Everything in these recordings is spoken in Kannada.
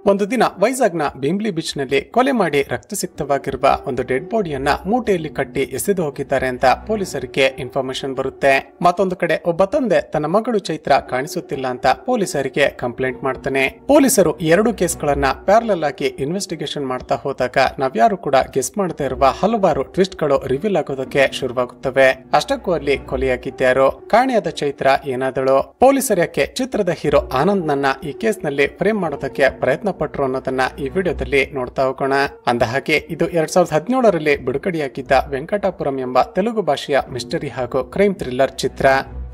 ಒಂದು ದಿನ ವೈಜಾಗ್ನ ಭೀಮ್ಲಿ ಬೀಚ್ ನಲ್ಲಿ ಕೊಲೆ ಮಾಡಿ ರಕ್ತಸಿಕ್ತವಾಗಿರುವ ಒಂದು ಡೆಡ್ ಬಾಡಿಯನ್ನ ಮೂಟೆಯಲ್ಲಿ ಕಟ್ಟಿ ಎಸೆದು ಹೋಗಿದ್ದಾರೆ ಅಂತ ಪೊಲೀಸರಿಗೆ ಇನ್ಫಾರ್ಮೇಶನ್ ಬರುತ್ತೆ. ಮತ್ತೊಂದು ಕಡೆ ಒಬ್ಬ ತಂದೆ ತನ್ನ ಮಗಳು ಚೈತ್ರ ಕಾಣಿಸುತ್ತಿಲ್ಲ ಅಂತ ಪೊಲೀಸರಿಗೆ ಕಂಪ್ಲೇಂಟ್ ಮಾಡ್ತಾನೆ. ಪೊಲೀಸರು ಎರಡು ಕೇಸ್ಗಳನ್ನ ಪ್ಯಾರಲಲ್ ಆಗಿ ಇನ್ವೆಸ್ಟಿಗೇಷನ್ ಮಾಡ್ತಾ ಹೋದಾಗ ನಾವ್ಯಾರು ಕೂಡ ಗೆಸ್ ಮಾಡದೇ ಇರುವ ಹಲವಾರು ಟ್ವಿಸ್ಟ್ ಗಳು ರಿವೀಲ್ ಆಗೋದಕ್ಕೆ ಶುರುವಾಗುತ್ತವೆ. ಅಷ್ಟಕ್ಕೂ ಅಲ್ಲಿ ಕೊಲೆಯಾಗಿದ್ಯಾರು, ಕಾಣೆಯಾದ ಚೈತ್ರ ಏನಾದಳು, ಪೊಲೀಸರು ಯಾಕೆ ಚಿತ್ರದ ಹೀರೋ ಆನಂದ್ ನನ್ನ ಈ ಕೇಸ್ ನಲ್ಲಿ ಫ್ರೇಮ್ ಮಾಡೋದಕ್ಕೆ ಪ್ರಯತ್ನ ಪಟ್ರು ಅನ್ನೋದನ್ನ ಈ ವಿಡಿಯೋದಲ್ಲಿ ನೋಡ್ತಾ ಹೋಗೋಣ. ಅಂದಹಾಗೆ ಇದು 2017ರಲ್ಲಿ ಬಿಡುಗಡೆಯಾಗಿದ್ದ ವೆಂಕಟಾಪುರಂ ಎಂಬ ತೆಲುಗು ಭಾಷೆಯ ಮಿಸ್ಟರಿ ಹಾಗೂ ಕ್ರೈಮ್ ಥ್ರಿಲ್ಲರ್ ಚಿತ್ರ.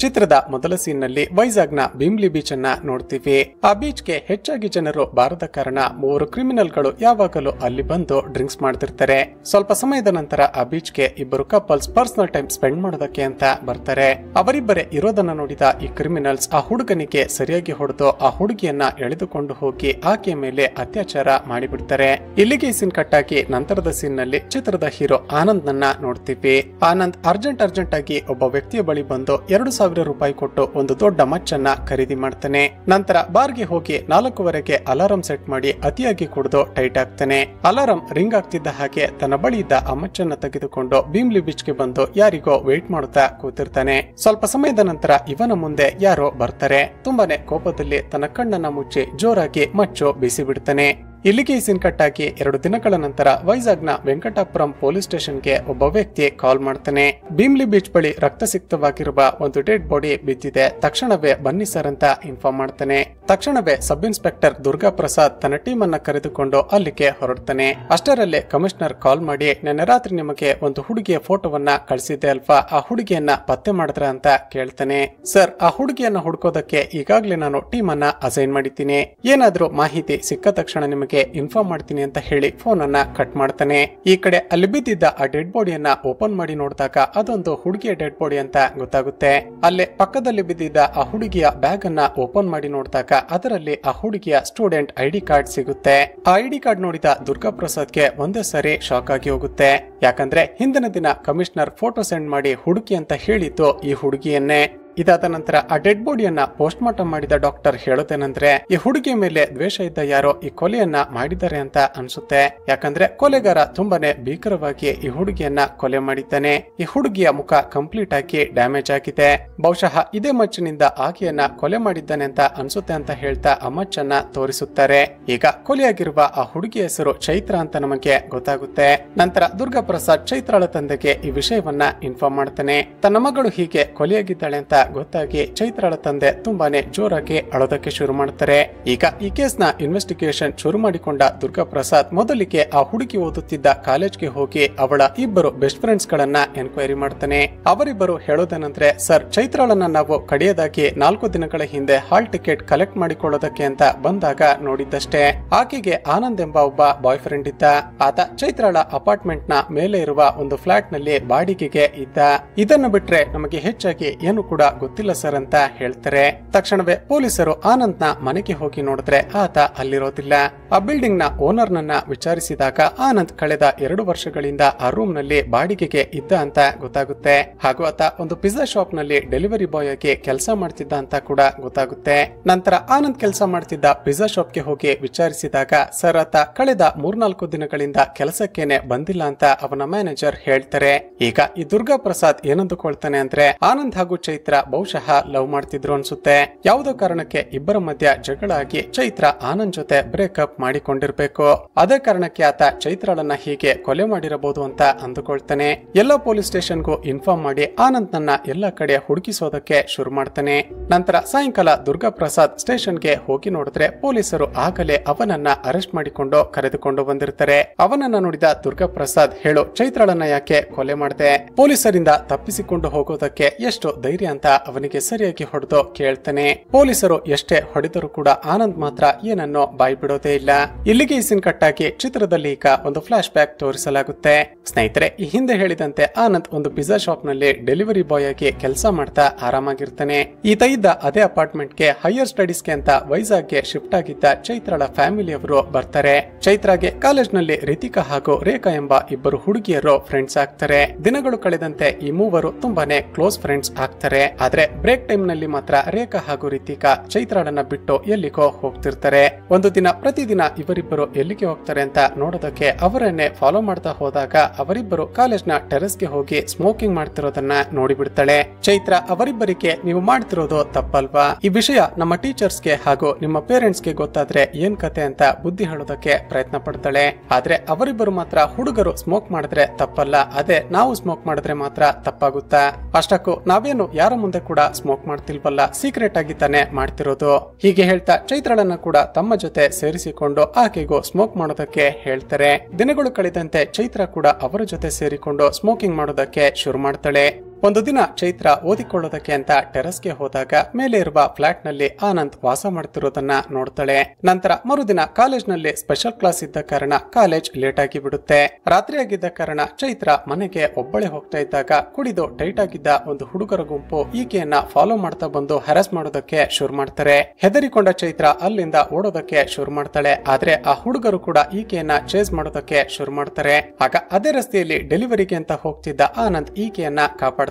ಚಿತ್ರದ ಮೊದಲ ಸೀನ್ ನಲ್ಲಿ ವೈಜಾಗ್ನ ಭೀಮ್ಲಿ ಬೀಚ್ ಅನ್ನ ನೋಡ್ತೀವಿ. ಆ ಬೀಚ್ಗೆ ಹೆಚ್ಚಾಗಿ ಜನರು ಬಾರದ ಕಾರಣ 3 ಕ್ರಿಮಿನಲ್ಗಳು ಯಾವಾಗಲೂ ಅಲ್ಲಿ ಬಂದು ಡ್ರಿಂಕ್ಸ್ ಮಾಡ್ತಿರ್ತಾರೆ. ಸ್ವಲ್ಪ ಸಮಯದ ನಂತರ ಆ ಬೀಚ್ಗೆ ಇಬ್ಬರು ಕಪಲ್ಸ್ ಪರ್ಸನಲ್ ಟೈಮ್ ಸ್ಪೆಂಡ್ ಮಾಡೋದಕ್ಕೆ ಅಂತ ಬರ್ತಾರೆ. ಅವರಿಬ್ಬರೇ ಇರೋದನ್ನ ನೋಡಿದ ಈ ಕ್ರಿಮಿನಲ್ಸ್ ಆ ಹುಡುಗನಿಗೆ ಸರಿಯಾಗಿ ಹೊಡೆದು ಆ ಹುಡುಗಿಯನ್ನ ಎಳೆದುಕೊಂಡು ಹೋಗಿ ಆಕೆಯ ಮೇಲೆ ಅತ್ಯಾಚಾರ ಮಾಡಿಬಿಡ್ತಾರೆ. ಇಲ್ಲಿಗೆ ಈ ಸೀನ್ ಕಟ್ಟಾಗಿ ನಂತರದ ಸೀನ್ ನಲ್ಲಿ ಚಿತ್ರದ ಹೀರೋ ಆನಂದ್ ನನ್ನ ನೋಡ್ತೀವಿ. ಆನಂದ್ ಅರ್ಜೆಂಟ್ ಆಗಿ ಒಬ್ಬ ವ್ಯಕ್ತಿಯ ಬಳಿ ಬಂದು 2,000 ರೂಪಾಯಿ ಕೊಟ್ಟು ಒಂದು ದೊಡ್ಡ ಮಚ್ಚನ್ನ ಖರೀದಿ ಮಾಡ್ತಾನೆ. ನಂತರ ಬಾರ್ಗೆ ಹೋಗಿ 4:15ಕ್ಕೆ ಅಲಾರಂ ಸೆಟ್ ಮಾಡಿ ಅತಿಯಾಗಿ ಕುಡಿದು ಟೈಟ್ ಆಗ್ತಾನೆ. ಅಲಾರಂ ರಿಂಗ್ ಆಗ್ತಿದ್ದ ಹಾಗೆ ತನ್ನ ಬಳಿ ಇದ್ದ ಆ ಮಚ್ಚನ್ನ ತೆಗೆದುಕೊಂಡು ಭೀಮ್ಲಿ ಬೀಚ್ಗೆ ಬಂದು ಯಾರಿಗೋ ವೇಟ್ ಮಾಡುತ್ತಾ ಕೂತಿರ್ತಾನೆ. ಸ್ವಲ್ಪ ಸಮಯದ ನಂತರ ಇವನ ಮುಂದೆ ಯಾರೋ ಬರ್ತಾರೆ. ತುಂಬಾನೇ ಕೋಪದಲ್ಲಿ ತನ್ನ ಕಣ್ಣನ್ನ ಮುಚ್ಚಿ ಜೋರಾಗಿ ಮಚ್ಚು ಬೀಸಿ ಬಿಡ್ತಾನೆ. ಇಲ್ಲಿಗೆ ಈ ಸೀನ್ ಕಟ್ಟಾಗಿ 2 ದಿನಗಳ ನಂತರ ವೈಜಾಗ್ನ ವೆಂಕಟಾಪುರಂ ಪೊಲೀಸ್ ಸ್ಟೇಷನ್ಗೆ ಒಬ್ಬ ವ್ಯಕ್ತಿ ಕಾಲ್ ಮಾಡ್ತಾನೆ. ಭೀಮ್ಲಿ ಬೀಚ್ ಬಳಿ ರಕ್ತಸಿಕ್ತವಾಗಿರುವ ಒಂದು ಡೆಡ್ ಬಾಡಿ ಬಿದ್ದಿದೆ, ತಕ್ಷಣವೇ ಬನ್ನಿ ಸರ್ ಅಂತ ಇನ್ಫಾರ್ಮ್ ಮಾಡ್ತಾನೆ. ತಕ್ಷಣವೇ ಸಬ್ ಇನ್ಸ್ಪೆಕ್ಟರ್ ದುರ್ಗಾ ಪ್ರಸಾದ್ ತನ್ನ ಟೀಮ್ ಅನ್ನ ಕರೆದುಕೊಂಡು ಅಲ್ಲಿಗೆ ಹೊರಡ್ತಾನೆ. ಅಷ್ಟರಲ್ಲೇ ಕಮಿಷನರ್ ಕಾಲ್ ಮಾಡಿ ನಿನ್ನೆ ರಾತ್ರಿ ನಿಮಗೆ ಒಂದು ಹುಡುಗಿಯ ಫೋಟೋವನ್ನ ಕಳಿಸಿದ್ದೆ ಅಲ್ವಾ, ಆ ಹುಡುಗಿಯನ್ನ ಪತ್ತೆ ಮಾಡಿದ್ರ ಅಂತ ಕೇಳ್ತಾನೆ. ಸರ್, ಆ ಹುಡುಗಿಯನ್ನ ಹುಡುಕೋದಕ್ಕೆ ಈಗಾಗಲೇ ನಾನು ಟೀಮ್ ಅನ್ನ ಅಸೈನ್ ಮಾಡಿದ್ದೀನಿ, ಏನಾದ್ರೂ ಮಾಹಿತಿ ಸಿಕ್ಕ ತಕ್ಷಣ ನಿಮಗೆ ಇನ್ಫಾರ್ಮ್ ಮಾಡ್ತೀನಿ ಅಂತ ಹೇಳಿ ಫೋನ್ ಅನ್ನ ಕಟ್ ಮಾಡ್ತಾನೆ. ಈ ಕಡೆ ಅಲ್ಲಿ ಬಿದ್ದಿದ್ದ ಆ ಡೆಡ್ ಬಾಡಿಯನ್ನ ಓಪನ್ ಮಾಡಿ ನೋಡಿದಾಗ ಅದೊಂದು ಹುಡುಗಿಯ ಡೆಡ್ ಬಾಡಿ ಅಂತ ಗೊತ್ತಾಗುತ್ತೆ. ಅಲ್ಲೇ ಪಕ್ಕದಲ್ಲಿ ಬಿದ್ದಿದ್ದ ಆ ಹುಡುಗಿಯ ಬ್ಯಾಗ್ ಅನ್ನ ಓಪನ್ ಮಾಡಿ ನೋಡಿದಾಗ ಅದರಲ್ಲಿ ಆ ಹುಡುಗಿಯ ಸ್ಟೂಡೆಂಟ್ ಐಡಿ ಕಾರ್ಡ್ ಸಿಗುತ್ತೆ. ಆ ಐಡಿ ಕಾರ್ಡ್ ನೋಡಿದ ದುರ್ಗಾ ಪ್ರಸಾದ್ಗೆ ಒಂದೇ ಸರಿ ಶಾಕ್ ಆಗಿ ಹೋಗುತ್ತೆ. ಯಾಕಂದ್ರೆ ಹಿಂದಿನ ದಿನ ಕಮಿಷನರ್ ಫೋಟೋ ಸೆಂಡ್ ಮಾಡಿ ಹುಡುಕಿ ಅಂತ ಹೇಳಿದ್ದು ಈ ಹುಡುಗಿಯನ್ನೇ. ಇದಾದ ನಂತರ ಆ ಡೆಡ್ ಬಾಡಿಯನ್ನ ಪೋಸ್ಟ್ ಮಾರ್ಟಮ್ ಮಾಡಿದ ಡಾಕ್ಟರ್ ಹೇಳೋದೇನಂದ್ರೆ ಈ ಹುಡುಗಿಯ ಮೇಲೆ ದ್ವೇಷ ಇದ್ದ ಯಾರೋ ಈ ಕೊಲೆಯನ್ನ ಮಾಡಿದ್ದಾರೆ ಅಂತ ಅನ್ಸುತ್ತೆ. ಯಾಕಂದ್ರೆ ಕೊಲೆಗಾರ ತುಂಬಾನೇ ಭೀಕರವಾಗಿ ಈ ಹುಡುಗಿಯನ್ನ ಕೊಲೆ ಮಾಡಿದ್ದಾನೆ. ಈ ಹುಡುಗಿಯ ಮುಖ ಕಂಪ್ಲೀಟ್ ಆಗಿ ಡ್ಯಾಮೇಜ್ ಆಗಿದೆ. ಬಹುಶಃ ಇದೇ ಮಚ್ಚಿನಿಂದ ಆಕೆಯನ್ನ ಕೊಲೆ ಮಾಡಿದ್ದಾನೆ ಅಂತ ಅನ್ಸುತ್ತೆ ಅಂತ ಹೇಳ್ತಾ ಆ ಮಚ್ಚನ್ನ ತೋರಿಸುತ್ತಾರೆ. ಈಗ ಕೊಲೆಯಾಗಿರುವ ಆ ಹುಡುಗಿಯ ಹೆಸರು ಚೈತ್ರ ಅಂತ ನಮಗೆ ಗೊತ್ತಾಗುತ್ತೆ. ನಂತರ ದುರ್ಗಾ ಪ್ರಸಾದ್ ಚೈತ್ರಾಳ ತಂದೆಗೆ ಈ ವಿಷಯವನ್ನ ಇನ್ಫಾರ್ಮ್ ಮಾಡ್ತಾನೆ. ತನ್ನ ಮಗಳು ಹೀಗೆ ಕೊಲೆಯಾಗಿದ್ದಾಳೆ ಅಂತ ಗೊತ್ತಾಗಿ ಚೈತ್ರಾಳ ತಂದೆ ತುಂಬಾನೇ ಜೋರಾಗಿ ಅಳೋದಕ್ಕೆ ಶುರು ಮಾಡ್ತಾರೆ. ಈಗ ಈ ಕೇಸ್ ನ ಇನ್ವೆಸ್ಟಿಗೇಷನ್ ಶುರು ಮಾಡಿಕೊಂಡ ದುರ್ಗಾ ಪ್ರಸಾದ್ ಮೊದಲಿಗೆ ಆ ಹುಡುಗಿ ಓದುತ್ತಿದ್ದ ಕಾಲೇಜ್ಗೆ ಹೋಗಿ ಅವಳ ಇಬ್ಬರು ಬೆಸ್ಟ್ ಫ್ರೆಂಡ್ಸ್ ಗಳನ್ನ ಎನ್ಕ್ವೈರಿ ಮಾಡ್ತಾನೆ. ಅವರಿಬ್ಬರು ಹೇಳೋದೇನಂದ್ರೆ, ಸರ್, ಚೈತ್ರಾಳನ್ನ ನಾವು ಕಡೆಯದಾಗಿ 4 ದಿನಗಳ ಹಿಂದೆ ಹಾಲ್ ಟಿಕೆಟ್ ಕಲೆಕ್ಟ್ ಮಾಡಿಕೊಳ್ಳೋದಕ್ಕೆ ಅಂತ ಬಂದಾಗ ನೋಡಿದ್ದಷ್ಟೇ. ಆಕೆಗೆ ಆನಂದ್ ಎಂಬ ಒಬ್ಬ ಬಾಯ್ ಫ್ರೆಂಡ್ ಇದ್ದ. ಆತ ಚೈತ್ರಾಳ ಅಪಾರ್ಟ್ಮೆಂಟ್ ನ ಮೇಲೆ ಇರುವ ಒಂದು ಫ್ಲಾಟ್ ನಲ್ಲಿ ಬಾಡಿಗೆಗೆ ಇದ್ದ. ಇದನ್ನು ಬಿಟ್ರೆ ನಮಗೆ ಹೆಚ್ಚಾಗಿ ಏನು ಕೂಡ ಗೊತ್ತಿಲ್ಲ ಸರ್ ಅಂತ ಹೇಳ್ತಾರೆ. ತಕ್ಷಣವೇ ಪೊಲೀಸರು ಆನಂದ್ ನ ಮನೆಗೆ ಹೋಗಿ ನೋಡಿದ್ರೆ ಆತ ಅಲ್ಲಿರೋದಿಲ್ಲ. ಆ ಬಿಲ್ಡಿಂಗ್ ನ ಓನರ್ ನನ್ನ ವಿಚಾರಿಸಿದಾಗ ಆನಂದ್ ಕಳೆದ 2 ವರ್ಷಗಳಿಂದ ಆ ರೂಮ್ ನಲ್ಲಿ ಬಾಡಿಗೆಗೆ ಇದ್ದ ಅಂತ ಗೊತ್ತಾಗುತ್ತೆ. ಹಾಗೂ ಆತ ಒಂದು ಪಿಜ್ಜಾ ಶಾಪ್ ನಲ್ಲಿ ಡೆಲಿವರಿ ಬಾಯ್ ಆಗಿ ಕೆಲಸ ಮಾಡ್ತಿದ್ದ ಅಂತ ಕೂಡ ಗೊತ್ತಾಗುತ್ತೆ. ನಂತರ ಆನಂದ್ ಕೆಲಸ ಮಾಡ್ತಿದ್ದ ಪಿಜ್ಜಾ ಶಾಪ್ ಗೆ ಹೋಗಿ ವಿಚಾರಿಸಿದಾಗ ಸರ್, ಆತ ಕಳೆದ 3-4 ದಿನಗಳಿಂದ ಕೆಲಸಕ್ಕೇನೆ ಬಂದಿಲ್ಲ ಅಂತ ಅವನ ಮ್ಯಾನೇಜರ್ ಹೇಳ್ತಾರೆ. ಈಗ ಈ ದುರ್ಗಾ ಪ್ರಸಾದ್ ಏನಂದುಕೊಳ್ತಾನೆ ಅಂದ್ರೆ ಆನಂದ್ ಹಾಗೂ ಚೈತ್ರ ಬಹುಶಃ ಲವ್ ಮಾಡ್ತಿದ್ರು ಅನ್ಸುತ್ತೆ. ಯಾವುದೋ ಕಾರಣಕ್ಕೆ ಇಬ್ಬರ ಮಧ್ಯ ಜಗಳ ಆಗಿ ಚೈತ್ರ ಆನಂದ್ ಜೊತೆ ಬ್ರೇಕಪ್ ಮಾಡಿಕೊಂಡಿರ್ಬೇಕು. ಅದೇ ಕಾರಣಕ್ಕೆ ಆತ ಚೈತ್ರಾಳನ್ನ ಹೀಗೆ ಕೊಲೆ ಮಾಡಿರಬಹುದು ಅಂತ ಅಂದುಕೊಳ್ತಾನೆ. ಎಲ್ಲ ಪೊಲೀಸ್ ಸ್ಟೇಷನ್ಗೂ ಇನ್ಫಾರ್ಮ್ ಮಾಡಿ ಆನಂದ್ ನನ್ನ ಎಲ್ಲ ಕಡೆ ಹುಡುಕಿಸೋದಕ್ಕೆ ಶುರು ಮಾಡ್ತಾನೆ. ನಂತರ ಸಾಯಂಕಾಲ ದುರ್ಗಾ ಪ್ರಸಾದ್ ಸ್ಟೇಷನ್ಗೆ ಹೋಗಿ ನೋಡಿದ್ರೆ ಪೊಲೀಸರು ಆಗಲೇ ಅವನನ್ನ ಅರೆಸ್ಟ್ ಮಾಡಿಕೊಂಡು ಕರೆದುಕೊಂಡು ಬಂದಿರ್ತಾರೆ. ಅವನನ್ನ ನೋಡಿದ ದುರ್ಗಾ ಪ್ರಸಾದ್, ಹೇಳು, ಚೈತ್ರಾಳನ್ನ ಯಾಕೆ ಕೊಲೆ ಮಾಡಿದೆ? ಪೊಲೀಸರಿಂದ ತಪ್ಪಿಸಿಕೊಂಡು ಹೋಗೋದಕ್ಕೆ ಎಷ್ಟು ಧೈರ್ಯ ಅಂತ ಅವನಿಗೆ ಸರಿಯಾಗಿ ಹೊಡೆದು ಕೇಳ್ತಾನೆ. ಪೊಲೀಸರು ಎಷ್ಟೇ ಹೊಡೆದರೂ ಕೂಡ ಆನಂದ್ ಮಾತ್ರ ಏನನ್ನೋ ಬಾಯಿ ಬಿಡೋದೇ ಇಲ್ಲ. ಇಲ್ಲಿಗೆ ಈ ಸೀನ್ ಕಟ್ಟಾಗಿ ಚಿತ್ರದಲ್ಲಿ ಈಗ ಒಂದು ಫ್ಲಾಶ್ ಬ್ಯಾಕ್ ತೋರಿಸಲಾಗುತ್ತೆ. ಸ್ನೇಹಿತರೆ, ಈ ಹಿಂದೆ ಹೇಳಿದಂತೆ ಆನಂದ್ ಒಂದು ಪಿಜ್ಜಾ ಶಾಪ್ ನಲ್ಲಿ ಡೆಲಿವರಿ ಬಾಯ್ ಆಗಿ ಕೆಲಸ ಮಾಡ್ತಾ ಆರಾಮಾಗಿರ್ತಾನೆ. ಈತ ಇದ್ದ ಅದೇ ಅಪಾರ್ಟ್ಮೆಂಟ್ ಗೆ ಹೈಯರ್ ಸ್ಟಡೀಸ್ ಗೆ ಅಂತ ವೈಜಾಗ್ಗೆ ಶಿಫ್ಟ್ ಆಗಿದ್ದ ಚೈತ್ರಾಳ ಫ್ಯಾಮಿಲಿಯವರು ಬರ್ತಾರೆ. ಚೈತ್ರಾಗೆ ಕಾಲೇಜ್ ನಲ್ಲಿ ರಿತಿಕಾ ಹಾಗೂ ರೇಖಾ ಎಂಬ ಇಬ್ಬರು ಹುಡುಗಿಯರು ಫ್ರೆಂಡ್ಸ್ ಆಗ್ತಾರೆ. ದಿನಗಳು ಕಳೆದಂತೆ ಈ ಮೂವರು ತುಂಬಾನೇ ಕ್ಲೋಸ್ ಫ್ರೆಂಡ್ಸ್ ಆಗ್ತಾರೆ. ಆದ್ರೆ ಬ್ರೇಕ್ ಟೈಮ್ ನಲ್ಲಿ ಮಾತ್ರ ರೇಖಾ ಹಾಗೂ ರಿತಿಕಾ ಚೈತ್ರಾಳನ್ನ ಬಿಟ್ಟು ಎಲ್ಲಿಗೋ ಹೋಗ್ತಿರ್ತಾರೆ. ಒಂದು ದಿನ ಪ್ರತಿದಿನ ಇವರಿಬ್ಬರು ಎಲ್ಲಿಗೆ ಹೋಗ್ತಾರೆ ಅಂತ ನೋಡೋದಕ್ಕೆ ಅವರನ್ನೇ ಫಾಲೋ ಮಾಡ್ತಾ ಹೋದಾಗ ಅವರಿಬ್ಬರು ಕಾಲೇಜ್ ನ ಟೆರೆಸ್ ಗೆ ಹೋಗಿ ಸ್ಮೋಕಿಂಗ್ ಮಾಡ್ತಿರೋದನ್ನ ನೋಡಿಬಿಡ್ತಾಳೆ. ಚೈತ್ರ ಅವರಿಬ್ಬರಿಗೆ ನೀವು ಮಾಡ್ತಿರೋದು ತಪ್ಪಲ್ವಾ, ಈ ವಿಷಯ ನಮ್ಮ ಟೀಚರ್ಸ್ ಗೆ ಹಾಗೂ ನಿಮ್ಮ ಪೇರೆಂಟ್ಸ್ ಗೆ ಗೊತ್ತಾದ್ರೆ ಏನ್ ಕತೆ ಅಂತ ಬುದ್ಧಿ ಹೇಳೋದಕ್ಕೆ ಪ್ರಯತ್ನ ಪಡ್ತಾಳೆ. ಆದ್ರೆ ಅವರಿಬ್ಬರು ಮಾತ್ರ ಹುಡುಗರು ಸ್ಮೋಕ್ ಮಾಡಿದ್ರೆ ತಪ್ಪಲ್ಲ, ಅದೇ ನಾವು ಸ್ಮೋಕ್ ಮಾಡಿದ್ರೆ ಮಾತ್ರ ತಪ್ಪಾಗುತ್ತಾ, ಅಷ್ಟಕ್ಕೂ ನಾವೇನು ಯಾರ ಮುಂದೆ ಕೂಡ ಸ್ಮೋಕ್ ಮಾಡ್ತಿಲ್ವಲ್ಲ, ಸೀಕ್ರೆಟ್ ಆಗಿ ತಾನೆ ಮಾಡ್ತಿರೋದು. ಹೀಗೆ ಹೇಳ್ತಾ ಚೈತ್ರಳನ್ನ ಕೂಡ ತಮ್ಮ ಜೊತೆ ಸೇರಿಸಿಕೊಂಡು ಆಕೆಗೂ ಸ್ಮೋಕ್ ಮಾಡೋದಕ್ಕೆ ಹೇಳ್ತಾರೆ. ದಿನಗಳು ಕಳೆದಂತೆ ಚೈತ್ರ ಕೂಡ ಅವರ ಜೊತೆ ಸೇರಿಕೊಂಡು ಸ್ಮೋಕಿಂಗ್ ಮಾಡೋದಕ್ಕೆ ಶುರು ಮಾಡ್ತಾಳೆ. ಒಂದು ದಿನ ಚೈತ್ರ ಓದಿಕೊಳ್ಳೋದಕ್ಕೆ ಅಂತ ಟೆರೆಸ್ಗೆ ಹೋದಾಗ ಮೇಲೆ ಇರುವ ಫ್ಲಾಟ್ ನಲ್ಲಿ ಆನಂದ್ ವಾಸ ಮಾಡ್ತಿರೋದನ್ನ ನೋಡ್ತಾಳೆ. ನಂತರ ಮರುದಿನ ಕಾಲೇಜ್ ನಲ್ಲಿ ಸ್ಪೆಷಲ್ ಕ್ಲಾಸ್ ಇದ್ದ ಕಾರಣ ಕಾಲೇಜ್ ಲೇಟ್ ಆಗಿ ಬಿಡುತ್ತೆ. ರಾತ್ರಿ ಆಗಿದ್ದ ಕಾರಣ ಚೈತ್ರ ಮನೆಗೆ ಒಬ್ಬಳೆ ಹೋಗ್ತಾ ಇದ್ದಾಗ ಕುಡಿದು ಟೈಟ್ ಆಗಿದ್ದ ಒಂದು ಹುಡುಗರ ಗುಂಪು ಈಕೆಯನ್ನ ಫಾಲೋ ಮಾಡ್ತಾ ಬಂದು ಹರಾಸ್ ಮಾಡೋದಕ್ಕೆ ಶುರು ಮಾಡ್ತಾರೆ. ಹೆದರಿಕೊಂಡ ಚೈತ್ರ ಅಲ್ಲಿಂದ ಓಡೋದಕ್ಕೆ ಶುರು ಮಾಡ್ತಾಳೆ. ಆದ್ರೆ ಆ ಹುಡುಗರು ಕೂಡ ಈಕೆಯನ್ನ ಚೇಸ್ ಮಾಡೋದಕ್ಕೆ ಶುರು ಮಾಡ್ತಾರೆ. ಆಗ ಅದೇ ರಸ್ತೆಯಲ್ಲಿ ಡೆಲಿವರಿಗೆ ಅಂತ ಹೋಗ್ತಿದ್ದ ಆನಂದ್ ಈಕೆಯನ್ನ ಕಾಪಾಡ್ತಾನೆ.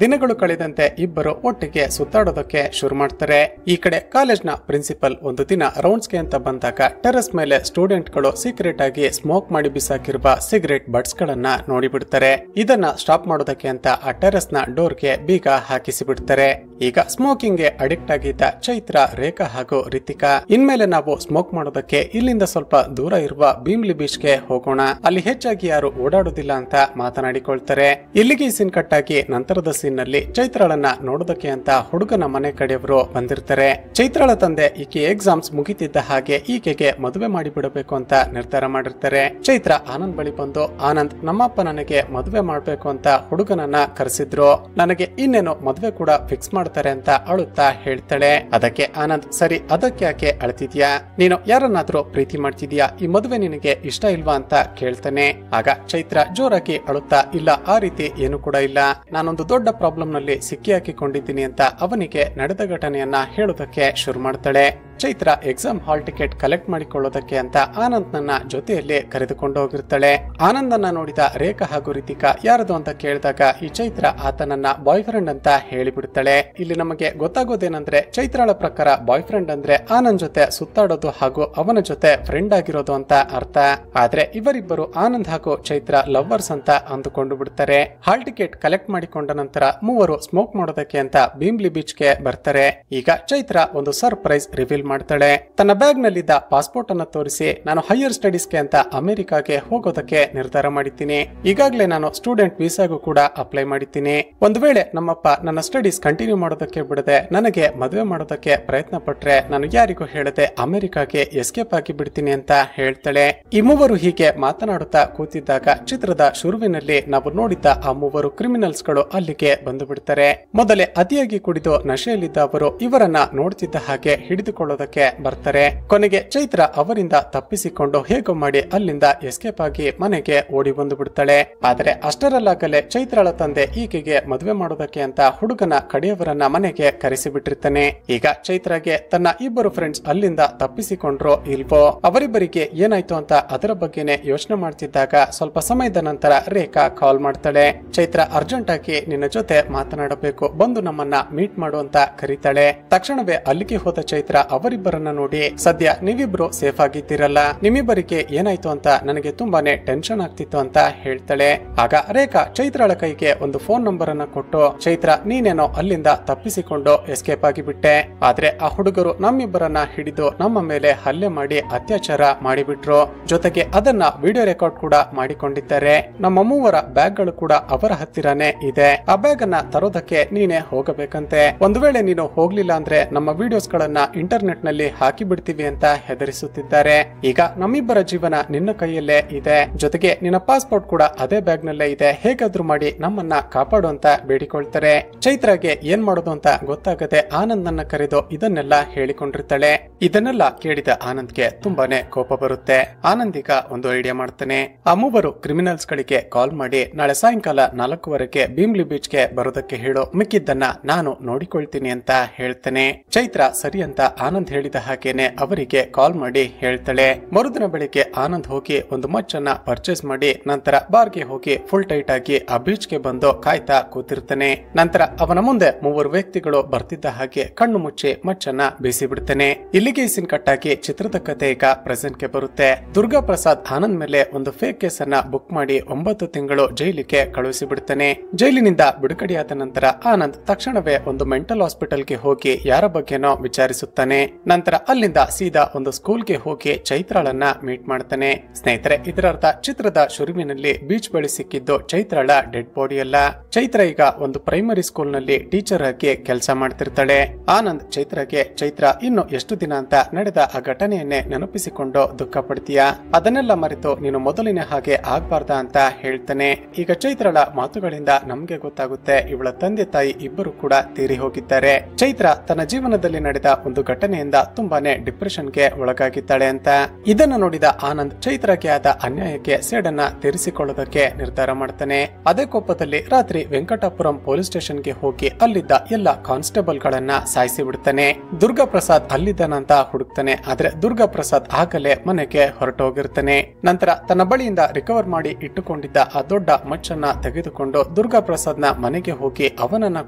ದಿನಗಳು ಕಳೆದಂತೆ ಇಬ್ಬರು ಒಟ್ಟಿಗೆ ಸುತ್ತಾಡೋದಕ್ಕೆ ಶುರು ಮಾಡ್ತಾರೆ. ಈ ಕಡೆ ಕಾಲೇಜ್ ನ ಪ್ರಿನ್ಸಿಪಲ್ ಒಂದು ದಿನ ರೌಂಡ್ಸ್ ಗೆ ಅಂತ ಬಂದಾಗ ಟೆರೆಸ್ ಮೇಲೆ ಸ್ಟೂಡೆಂಟ್ ಗಳು ಸೀಕ್ರೆಟ್ ಆಗಿ ಸ್ಮೋಕ್ ಮಾಡಿ ಬಿಸಾಕಿರುವ ಸಿಗರೆಟ್ ಬಡ್ಸ್ ಗಳನ್ನ ನೋಡಿಬಿಡ್ತಾರೆ. ಇದನ್ನ ಸ್ಟಾಪ್ ಮಾಡೋದಕ್ಕೆ ಅಂತ ಆ ಟೆರೆಸ್ ನ ಡೋರ್ ಗೆ ಬೀಗ ಹಾಕಿಸಿ ಬಿಡ್ತಾರೆ. ಈಗ ಸ್ಮೋಕಿಂಗ್ ಗೆ ಅಡಿಕ್ಟ್ ಆಗಿದ್ದ ಚೈತ್ರ, ರೇಖಾ ಹಾಗೂ ರಿತಿಕಾ ಇನ್ಮೇಲೆ ನಾವು ಸ್ಮೋಕ್ ಮಾಡೋದಕ್ಕೆ ಇಲ್ಲಿಂದ ಸ್ವಲ್ಪ ದೂರ ಇರುವ ಭೀಮ್ಲಿ ಬೀಚ್ ಗೆ ಹೋಗೋಣ, ಅಲ್ಲಿ ಹೆಚ್ಚಾಗಿ ಯಾರು ಓಡಾಡೋದಿಲ್ಲ ಅಂತ ಮಾತನಾಡಿಕೊಳ್ತಾರೆ. ಇಲ್ಲಿಗೆ ಸೀನ್ ಕಟ್ ಆಗಿ ನಂತರದ ಸೀನ್ ನಲ್ಲಿ ಚೈತ್ರಾಳನ್ನ ನೋಡೋದಕ್ಕೆ ಅಂತ ಹುಡುಗನ ಮನೆ ಕಡೆಯವರು ಬಂದಿರ್ತಾರೆ. ಚೈತ್ರಾಳ ತಂದೆ ಈಕೆ ಎಕ್ಸಾಮ್ಸ್ ಮುಗಿತಿದ್ದ ಹಾಗೆ ಈಕೆಗೆ ಮದುವೆ ಮಾಡಿಬಿಡಬೇಕು ಅಂತ ನಿರ್ಧಾರ ಮಾಡಿರ್ತಾರೆ. ಚೈತ್ರ ಆನಂದ್ ಬಳಿ ಬಂದು, ಆನಂದ್, ನಮ್ಮಪ್ಪ ನನಗೆ ಮದುವೆ ಮಾಡ್ಬೇಕು ಅಂತ ಹುಡುಗನನ್ನ ಕರೆಸಿದ್ರು, ನನಗೆ ಇನ್ನೇನು ಮದುವೆ ಕೂಡ ಫಿಕ್ಸ್ ಮಾಡ್ತಾರೆ ಅಂತ ಅಳುತ್ತಾ ಹೇಳ್ತಾಳೆ. ಅದಕ್ಕೆ ಆನಂದ್, ಸರಿ, ಅದಕ್ಕೆ ಯಾಕೆ ಅಳ್ತಿದ್ಯಾ, ನೀನು ಯಾರನ್ನಾದ್ರೂ ಪ್ರೀತಿ ಮಾಡ್ತಿದ್ಯಾ, ಈ ಮದುವೆ ನಿನಗೆ ಇಷ್ಟ ಇಲ್ವಾ ಅಂತ ಕೇಳ್ತಾನೆ. ಆಗ ಚೈತ್ರ ಜೋರಾಗಿ ಅಳುತ್ತಾ, ಇಲ್ಲ, ಆ ರೀತಿ ಏನು ಕೂಡ ಇಲ್ಲ, ನಾನೊಂದು ದೊಡ್ಡ ಪ್ರಾಬ್ಲಮ್ ನಲ್ಲಿ ಸಿಕ್ಕಿ ಹಾಕಿಕೊಂಡಿದ್ದೀನಿ ಅಂತ ಅವನಿಗೆ ನಡೆದ ಘಟನೆಯನ್ನ ಹೇಳೋದಕ್ಕೆ ಶುರು ಮಾಡ್ತಾಳೆ. Chaitra exam hall ticket collect ಮಾಡಿಕೊಳ್ಳೋದಕ್ಕೆ ಅಂತ ಆನಂದ್ ನನ್ನ ಜೊತೆಯಲ್ಲಿ ಕರೆದುಕೊಂಡು ಹೋಗಿರ್ತಾಳೆ. ಆನಂದನ್ನ ನೋಡಿದ ರೇಖಾ ಹಾಗೂ ರಿತಿಕಾ ಯಾರದು ಅಂತ ಕೇಳಿದಾಗ ಈ ಚೈತ್ರ ಆತನನ್ನ ಬಾಯ್ ಫ್ರೆಂಡ್ ಅಂತ ಹೇಳಿಬಿಡ್ತಾಳೆ. ಇಲ್ಲಿ ನಮಗೆ ಗೊತ್ತಾಗೋದೇನಂದ್ರೆ ಚೈತ್ರಾಳ ಪ್ರಕಾರ ಬಾಯ್ ಫ್ರೆಂಡ್ ಅಂದ್ರೆ ಆನಂದ್ ಜೊತೆ ಸುತ್ತಾಡೋದು ಹಾಗೂ ಅವನ ಜೊತೆ ಫ್ರೆಂಡ್ ಆಗಿರೋದು ಅಂತ ಅರ್ಥ. ಆದ್ರೆ ಇವರಿಬ್ಬರು ಆನಂದ್ ಹಾಗೂ ಚೈತ್ರ ಲವ್ವರ್ಸ್ ಅಂತ ಅಂದುಕೊಂಡು ಬಿಡ್ತಾರೆ. ಹಾಲ್ ಟಿಕೆಟ್ ಕಲೆಕ್ಟ್ ಮಾಡಿಕೊಂಡ ನಂತರ ಮೂವರು ಸ್ಮೋಕ್ ಮಾಡೋದಕ್ಕೆ ಅಂತ ಭೀಮ್ಲಿ ಬೀಚ್ ಗೆ ಬರ್ತಾರೆ. ಈಗ ಚೈತ್ರ ಒಂದು ಸರ್ಪ್ರೈಸ್ ರಿವೀಲ್ ಮಾಡ್ತಾಳೆ. ತನ್ನ ಬ್ಯಾಗ್ ನಲ್ಲಿದ್ದ ಪಾಸ್ಪೋರ್ಟ್ ಅನ್ನ ತೋರಿಸಿ, ನಾನು ಹೈಯರ್ ಸ್ಟಡೀಸ್ ಗೆ ಅಂತ ಅಮೆರಿಕಾಗೆ ಹೋಗೋದಕ್ಕೆ ನಿರ್ಧಾರ ಮಾಡಿದ್ದೀನಿ, ಈಗಾಗಲೇ ನಾನು ಸ್ಟೂಡೆಂಟ್ ವೀಸಾಗೂ ಕೂಡ ಅಪ್ಲೈ ಮಾಡಿದ್ದೀನಿ, ಒಂದು ವೇಳೆ ನಮ್ಮಪ್ಪ ನನ್ನ ಸ್ಟಡೀಸ್ ಕಂಟಿನ್ಯೂ ಮಾಡೋದಕ್ಕೆ ಬಿಡದೆ ನನಗೆ ಮದುವೆ ಮಾಡೋದಕ್ಕೆ ಪ್ರಯತ್ನ ಪಟ್ರೆ ನಾನು ಯಾರಿಗೂ ಹೇಳದೆ ಅಮೆರಿಕಾಗೆ ಎಸ್ಕೇಪ್ ಆಗಿ ಬಿಡ್ತೀನಿ ಅಂತ ಹೇಳ್ತಾಳೆ. ಈ ಮೂವರು ಹೀಗೆ ಮಾತನಾಡುತ್ತಾ ಕೂತಿದ್ದಾಗ ಚಿತ್ರದ ಶುರುವಿನಲ್ಲಿ ನಾವು ನೋಡಿದ್ದ ಆ ಮೂವರು ಕ್ರಿಮಿನಲ್ಸ್ ಗಳು ಅಲ್ಲಿಗೆ ಬಂದು ಬಿಡ್ತಾರೆ. ಮೊದಲೇ ಅತಿಯಾಗಿ ಕುಡಿದು ನಶೆಯಲ್ಲಿದ್ದ ಅವರು ಇವರನ್ನ ನೋಡ್ತಿದ್ದ ಹಾಗೆ ಹಿಡಿದುಕೊಳ್ಳೋದಕ್ಕೆ ಬರ್ತಾರೆ. ಕೊನೆಗೆ ಚೈತ್ರ ಅವರಿಂದ ತಪ್ಪಿಸಿಕೊಂಡು ಹೇಗೋ ಮಾಡಿ ಅಲ್ಲಿಂದ ಎಸ್ಕೇಪ್ ಆಗಿ ಮನೆಗೆ ಓಡಿ ಬಂದು ಬಿಡ್ತಾಳೆ. ಆದ್ರೆ ಅಷ್ಟರಲ್ಲಾಗಲೇ ಚೈತ್ರಾಳ ತಂದೆ ಈಕೆಗೆ ಮದುವೆ ಮಾಡೋದಕ್ಕೆ ಅಂತ ಹುಡುಗನ ಕಡೆಯವರನ್ನ ಮನೆಗೆ ಕರೆಸಿ ಬಿಟ್ಟಿರ್ತಾನೆ. ಈಗ ಚೈತ್ರಾಗೆ ತನ್ನ ಇಬ್ಬರು ಫ್ರೆಂಡ್ಸ್ ಅಲ್ಲಿಂದ ತಪ್ಪಿಸಿಕೊಂಡ್ರೋ ಇಲ್ವೋ, ಅವರಿಬ್ಬರಿಗೆ ಏನಾಯ್ತು ಅಂತ ಅದರ ಬಗ್ಗೆನೆ ಯೋಚನೆ ಮಾಡ್ತಿದ್ದಾಗ ಸ್ವಲ್ಪ ಸಮಯದ ನಂತರ ರೇಖಾ ಕಾಲ್ ಮಾಡ್ತಾಳೆ. ಚೈತ್ರ, ಅರ್ಜೆಂಟ್ ಆಗಿ ನಿನ್ನ ಜೊತೆ ಮಾತನಾಡಬೇಕು, ಬಂದು ನಮ್ಮನ್ನ ಮೀಟ್ ಮಾಡು ಅಂತ ಕರೀತಾಳೆ. ತಕ್ಷಣವೇ ಅಲ್ಲಿಗೆ ಹೋದ ಚೈತ್ರ ಅವರಿಬ್ಬರನ್ನ ನೋಡಿ, ಸದ್ಯ ನೀವಿಬ್ರು ಸೇಫ್ ಆಗಿದ್ದೀರಲ್ಲ, ನಿಮ್ಮಿಬ್ಬರಿಗೆ ಏನಾಯ್ತು ಅಂತ ನನಗೆ ತುಂಬಾನೇ ಟೆನ್ಷನ್ ಆಗ್ತಿತ್ತು ಅಂತ ಹೇಳ್ತಾಳೆ. ಆಗ ರೇಖಾ ಚೈತ್ರಾಳ ಕೈಗೆ ಒಂದು ಫೋನ್ ನಂಬರ್ ಅನ್ನ ಕೊಟ್ಟು, ಚೈತ್ರ, ನೀನೇನೋ ಅಲ್ಲಿಂದ ತಪ್ಪಿಸಿಕೊಂಡು ಎಸ್ಕೇಪ್ ಆಗಿಬಿಟ್ಟೆ, ಆದ್ರೆ ಆ ಹುಡುಗರು ನಮ್ಮಿಬ್ಬರನ್ನ ಹಿಡಿದು ನಮ್ಮ ಮೇಲೆ ಹಲ್ಲೆ ಮಾಡಿ ಅತ್ಯಾಚಾರ ಮಾಡಿಬಿಟ್ರು, ಜೊತೆಗೆ ಅದನ್ನ ವಿಡಿಯೋ ರೆಕಾರ್ಡ್ ಕೂಡ ಮಾಡಿಕೊಂಡಿದ್ದಾರೆ, ನಮ್ಮ ಮೂವರ ಬ್ಯಾಗ್ ಗಳು ಕೂಡ ಅವರ ಹತ್ತಿರನೇ ಇದೆ, ಆ ಬ್ಯಾಗ್ ಅನ್ನ ತರೋದಕ್ಕೆ ನೀನೇ ಹೋಗಬೇಕಂತೆ, ಒಂದು ವೇಳೆ ನೀನು ಹೋಗ್ಲಿಲ್ಲ ಅಂದ್ರೆ ನಮ್ಮ ವಿಡಿಯೋಸ್ ಗಳನ್ನ ಇಂಟರ್ನೆಟ್ ನಲ್ಲಿ ಹಾಕಿ ಬಿಡ್ತೀವಿ ಅಂತ ಹೆದರಿಸುತ್ತಿದ್ದಾರೆ. ಈಗ ನಮ್ಮಿಬ್ಬರ ಜೀವನ ನಿನ್ನ ಕೈಯಲ್ಲೇ ಇದೆ, ಜೊತೆಗೆ ನಿನ್ನ ಪಾಸ್ಪೋರ್ಟ್ ಕೂಡ ಅದೇ ಬ್ಯಾಗ್ ನಲ್ಲೇ ಇದೆ, ಹೇಗಾದ್ರೂ ಮಾಡಿ ನಮ್ಮನ್ನ ಕಾಪಾಡು ಅಂತ ಬೇಡಿಕೊಳ್ತಾರೆ. ಚೈತ್ರಾಗೆ ಏನ್ ಮಾಡೋದು ಅಂತ ಗೊತ್ತಾಗದೆ ಆನಂದ್ ನನ್ನ ಕರೆದು ಇದನ್ನೆಲ್ಲ ಹೇಳಿಕೊಂಡಿರ್ತಾಳೆ. ಇದನ್ನೆಲ್ಲ ಕೇಳಿದ ಆನಂದ್ಗೆ ತುಂಬಾನೇ ಕೋಪ ಬರುತ್ತೆ. ಆನಂದ್ ಈಗ ಒಂದು ಐಡಿಯಾ ಮಾಡ್ತಾನೆ. ಆ ಮೂವರು ಕ್ರಿಮಿನಲ್ಸ್ ಗಳಿಗೆ ಕಾಲ್ ಮಾಡಿ ನಾಳೆ ಸಾಯಂಕಾಲ 4:00 ಭೀಮ್ಲಿ ಬೀಚ್ ಗೆ ಬರೋದಕ್ಕೆ ಹೇಳು, ಮಿಕ್ಕಿದ್ದನ್ನ ನಾನು ನೋಡಿಕೊಳ್ತೀನಿ ಅಂತ ಹೇಳ್ತಾನೆ. ಚೈತ್ರ ಸರಿ ಅಂತ ಆನಂದ್ ಆನಂದ್ ಹೇಳಿದ ಹಾಗೇನೆ ಅವರಿಗೆ ಕಾಲ್ ಮಾಡಿ ಹೇಳ್ತಾಳೆ. ಮರುದಿನ ಬೆಳಿಗ್ಗೆ ಆನಂದ್ ಹೋಗಿ ಒಂದು ಮಚ್ಚನ್ನ ಪರ್ಚೇಸ್ ಮಾಡಿ ನಂತರ ಬಾರ್ಗೆ ಹೋಗಿ ಫುಲ್ ಟೈಟ್ ಆಗಿ ಆ ಬೀಚ್ ಗೆ ಬಂದು ಕಾಯ್ತಾ ಕೂತಿರ್ತಾನೆ. ನಂತರ ಅವನ ಮುಂದೆ 3 ವ್ಯಕ್ತಿಗಳು ಬರ್ತಿದ್ದ ಹಾಗೆ ಕಣ್ಣು ಮುಚ್ಚಿ ಮಚ್ಚನ್ನ ಬೀಸಿ ಬಿಡ್ತಾನೆ. ಇಲ್ಲಿಗೆ ಸೀನ್ ಕಟ್ ಆಗಿ ಚಿತ್ರದ ಕಥೆ ಈಗ ಪ್ರೆಸೆಂಟ್ ಗೆ ಬರುತ್ತೆ. ದುರ್ಗಾ ಪ್ರಸಾದ್ ಆನಂದ್ ಮೇಲೆ ಒಂದು ಫೇಕ್ ಕೇಸ್ ಅನ್ನ ಬುಕ್ ಮಾಡಿ 9 ತಿಂಗಳು ಜೈಲಿಗೆ ಕಳುಹಿಸಿ ಬಿಡ್ತಾನೆ. ಜೈಲಿನಿಂದ ಬಿಡುಗಡೆಯಾದ ನಂತರ ಆನಂದ್ ತಕ್ಷಣವೇ ಒಂದು ಮೆಂಟಲ್ ಹಾಸ್ಪಿಟಲ್ ಗೆ ಹೋಗಿ ಯಾರ ಬಗ್ಗೆನೋ ವಿಚಾರಿಸುತ್ತಾನೆ. ನಂತರ ಅಲ್ಲಿಂದ ಸೀದಾ ಒಂದು ಸ್ಕೂಲ್ ಗೆ ಹೋಗಿ ಚೈತ್ರಾಳನ್ನ ಮೀಟ್ ಮಾಡ್ತಾನೆ. ಸ್ನೇಹಿತರೆ, ಇದರರ್ಥ ಚಿತ್ರದ ಶುರುವಿನಲ್ಲಿ ಬೀಚ್ ಬಳಿ ಸಿಕ್ಕಿದ್ದು ಚೈತ್ರಾಳ ಡೆಡ್ ಬಾಡಿ ಅಲ್ಲ. ಚೈತ್ರ ಈಗ ಒಂದು ಪ್ರೈಮರಿ ಸ್ಕೂಲ್ ನಲ್ಲಿ ಟೀಚರ್ ಆಗಿ ಕೆಲಸ ಮಾಡ್ತಿರ್ತಾಳೆ. ಆನಂದ್ ಚೈತ್ರಗೆ, ಚೈತ್ರ ಇನ್ನು ಎಷ್ಟು ದಿನ ಅಂತ ನಡೆದ ಆ ಘಟನೆಯನ್ನೇ ನೆನಪಿಸಿಕೊಂಡು ದುಃಖ ಪಡ್ತೀಯಾ? ಅದನ್ನೆಲ್ಲ ಮರೆತು ನೀನು ಮೊದಲಿನ ಹಾಗೆ ಆಗ್ಬಾರ್ದ ಅಂತ ಹೇಳ್ತಾನೆ. ಈಗ ಚೈತ್ರಳ ಮಾತುಗಳಿಂದ ನಮ್ಗೆ ಗೊತ್ತಾಗುತ್ತೆ ಇವಳ ತಂದೆ ತಾಯಿ ಇಬ್ಬರು ಕೂಡ ತೀರಿ ಹೋಗಿದ್ದಾರೆ. ಚೈತ್ರ ತನ್ನ ಜೀವನದಲ್ಲಿ ನಡೆದ ಒಂದು ಘಟನೆಯಿಂದ ತುಂಬಾನೇ ಡಿಪ್ರೆಷನ್ ಗೆ ಒಳಗಾಗಿದ್ದಾಳೆ ಅಂತ. ಇದನ್ನು ನೋಡಿದ ಆನಂದ್ ಚೈತ್ರಕ್ಕೆ ಆದ ಅನ್ಯಾಯಕ್ಕೆ ಸೇಡನ್ನ ತೀರಿಸಿಕೊಳ್ಳೋದಕ್ಕೆ ನಿರ್ಧಾರ ಮಾಡ್ತಾನೆ. ಅದೇ ಕೋಪದಲ್ಲಿ ರಾತ್ರಿ ವೆಂಕಟಾಪುರಂ ಪೊಲೀಸ್ ಸ್ಟೇಷನ್ ಗೆ ಹೋಗಿ ಅಲ್ಲಿದ್ದ ಎಲ್ಲ ಕಾನ್ಸ್ಟೇಬಲ್ ಗಳನ್ನ ಸಾಯಿಸಿ ಬಿಡ್ತಾನೆ. ದುರ್ಗಾ ಪ್ರಸಾದ್ ಅಲ್ಲಿದ್ದಾನಂತ ಹುಡುಕ್ತಾನೆ. ಆದ್ರೆ ದುರ್ಗಾ ಪ್ರಸಾದ್ ಆಗಲೇ ಮನೆಗೆ ಹೊರಟೋಗಿರ್ತಾನೆ. ನಂತರ ತನ್ನ ಬಳಿಯಿಂದ ರಿಕವರ್ ಮಾಡಿ ಇಟ್ಟುಕೊಂಡಿದ್ದ ಆ ದೊಡ್ಡ ಮಚ್ಚನ್ನ ತೆಗೆದುಕೊಂಡು ದುರ್ಗಾ ಪ್ರಸಾದ್ ನ ಮನೆಗೆ ಹೋಗಿ ಅವನನ್ನ